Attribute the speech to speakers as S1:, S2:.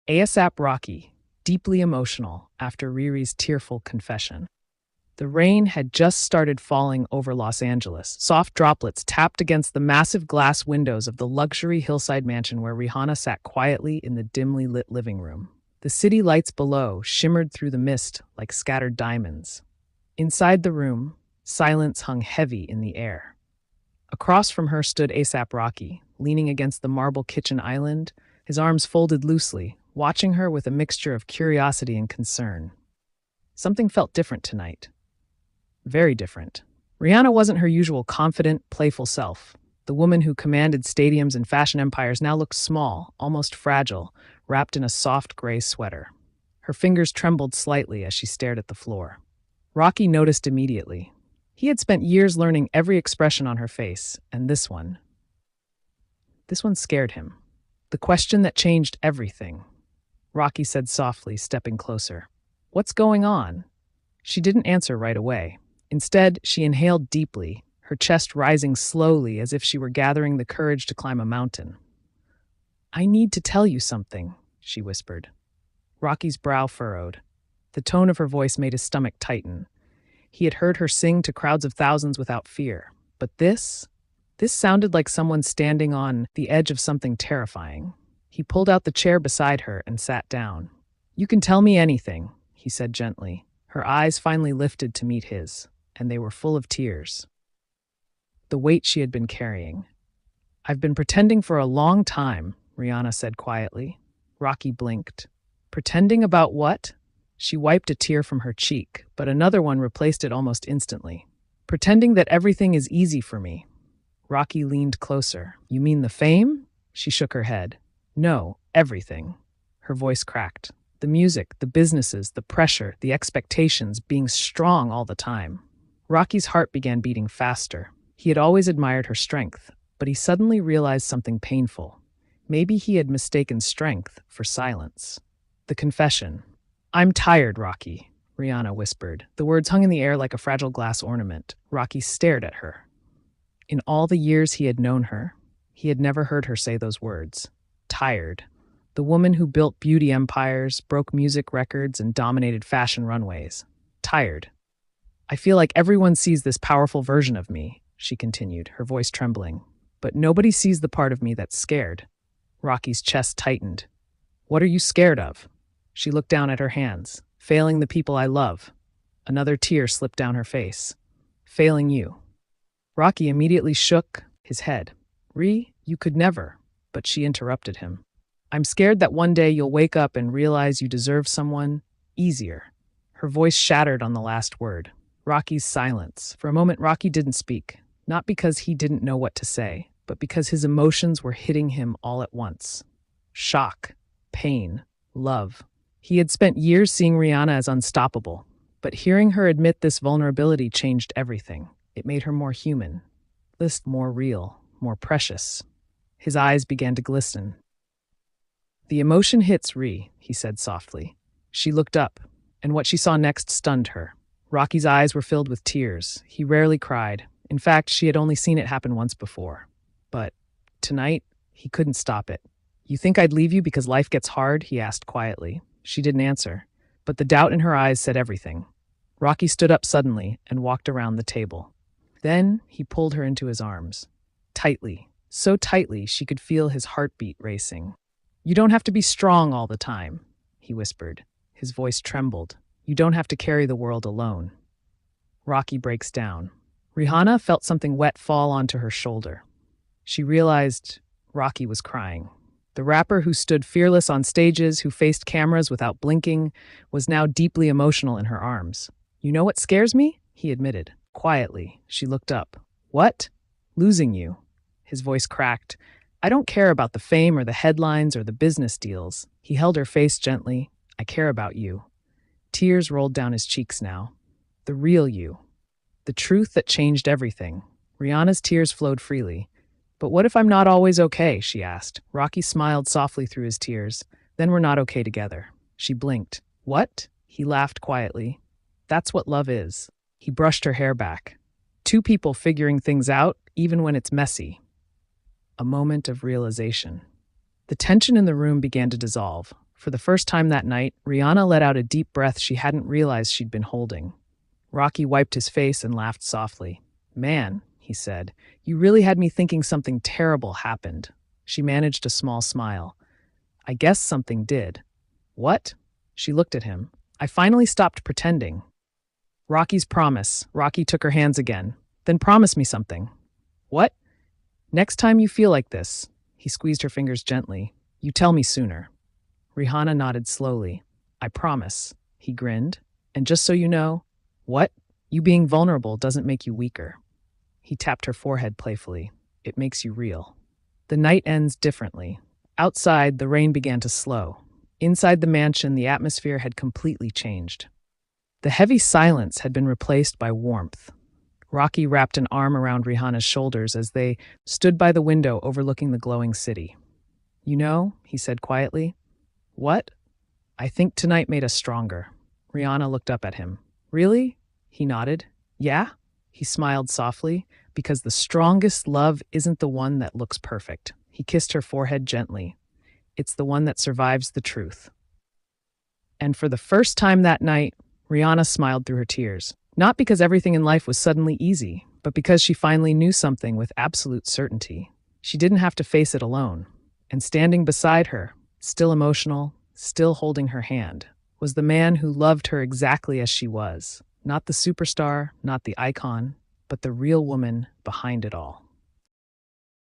S1: ASAP Rocky, deeply emotional after RiRi's tearful confession. The rain had just started falling over Los Angeles. Soft droplets tapped against the massive glass windows of the luxury hillside mansion where Rihanna sat quietly in the dimly lit living room. The city lights below shimmered through the mist like scattered diamonds. Inside the room, silence hung heavy in the air. Across from her stood ASAP Rocky, leaning against the marble kitchen island, his arms folded loosely, watching her with a mixture of curiosity and concern. Something felt different tonight. Very different. Rihanna wasn't her usual confident, playful self. The woman who commanded stadiums and fashion empires now looked small, almost fragile, wrapped in a soft gray sweater. Her fingers trembled slightly as she stared at the floor. Rocky noticed immediately. He had spent years learning every expression on her face, and this one scared him. The question that changed everything. Rocky said softly, stepping closer. "What's going on?" She didn't answer right away. Instead, she inhaled deeply, her chest rising slowly as if she were gathering the courage to climb a mountain. "I need to tell you something," she whispered. Rocky's brow furrowed. The tone of her voice made his stomach tighten. He had heard her sing to crowds of thousands without fear. But this sounded like someone standing on the edge of something terrifying. He pulled out the chair beside her and sat down. "You can tell me anything," he said gently. Her eyes finally lifted to meet his, and they were full of tears. The weight she had been carrying. "I've been pretending for a long time," Rihanna said quietly. Rocky blinked. "Pretending about what?" She wiped a tear from her cheek, but another one replaced it almost instantly. "Pretending that everything is easy for me." Rocky leaned closer. "You mean the fame?" She shook her head. "No, everything." Her voice cracked. "The music, the businesses, the pressure, the expectations, being strong all the time." Rocky's heart began beating faster. He had always admired her strength, but he suddenly realized something painful. Maybe he had mistaken strength for silence. The confession. "I'm tired, Rocky," Rihanna whispered. The words hung in the air like a fragile glass ornament. Rocky stared at her. In all the years he had known her, he had never heard her say those words. Tired. The woman who built beauty empires, broke music records, and dominated fashion runways. Tired. "I feel like everyone sees this powerful version of me," she continued, her voice trembling. "But nobody sees the part of me that's scared." Rocky's chest tightened. "What are you scared of?" She looked down at her hands. "Failing the people I love." Another tear slipped down her face. "Failing you." Rocky immediately shook his head. You could never." But she interrupted him. "I'm scared that one day you'll wake up and realize you deserve someone easier." Her voice shattered on the last word. Rocky's silence. For a moment, Rocky didn't speak, not because he didn't know what to say, but because his emotions were hitting him all at once. Shock, pain, love. He had spent years seeing Rihanna as unstoppable, but hearing her admit this vulnerability changed everything. It made her more human, more real, more precious. His eyes began to glisten. "The emotion hits Ri," he said softly. She looked up, and what she saw next stunned her. Rocky's eyes were filled with tears. He rarely cried. In fact, she had only seen it happen once before. But tonight, he couldn't stop it. "You think I'd leave you because life gets hard?" he asked quietly. She didn't answer, but the doubt in her eyes said everything. Rocky stood up suddenly and walked around the table. Then he pulled her into his arms. Tightly, so tightly she could feel his heartbeat racing. "You don't have to be strong all the time," he whispered. His voice trembled. "You don't have to carry the world alone." Rocky breaks down. Rihanna felt something wet fall onto her shoulder. She realized Rocky was crying. The rapper who stood fearless on stages, who faced cameras without blinking, was now deeply emotional in her arms. "You know what scares me?" he admitted. Quietly, she looked up. "What?" "Losing you." His voice cracked. "I don't care about the fame or the headlines or the business deals." He held her face gently. "I care about you." Tears rolled down his cheeks now. The real you. The truth that changed everything. Rihanna's tears flowed freely. "But what if I'm not always okay?" she asked. Rocky smiled softly through his tears. "Then we're not okay together." She blinked. "What?" He laughed quietly. "That's what love is." He brushed her hair back. "Two people figuring things out, even when it's messy." A moment of realization. The tension in the room began to dissolve. For the first time that night, Rihanna let out a deep breath she hadn't realized she'd been holding. Rocky wiped his face and laughed softly. "Man," he said, "you really had me thinking something terrible happened." She managed a small smile. "I guess something did." "What?" She looked at him. "I finally stopped pretending." Rocky's promise. Rocky took her hands again. "Then promise me something." "What?" "Next time you feel like this," he squeezed her fingers gently, "you tell me sooner." Rihanna nodded slowly. "I promise." He grinned. "And just so you know—" "What?" "You being vulnerable doesn't make you weaker." He tapped her forehead playfully. "It makes you real." The night ends differently. Outside, the rain began to slow. Inside the mansion, the atmosphere had completely changed. The heavy silence had been replaced by warmth. Rocky wrapped an arm around Rihanna's shoulders as they stood by the window overlooking the glowing city. "You know," he said quietly. "What?" "I think tonight made us stronger." Rihanna looked up at him. "Really?" He nodded. "Yeah?" He smiled softly. "Because the strongest love isn't the one that looks perfect." He kissed her forehead gently. "It's the one that survives the truth." And for the first time that night, Rihanna smiled through her tears. Not because everything in life was suddenly easy, but because she finally knew something with absolute certainty. She didn't have to face it alone. And standing beside her, still emotional, still holding her hand, was the man who loved her exactly as she was. Not the superstar, not the icon, but the real woman behind it all.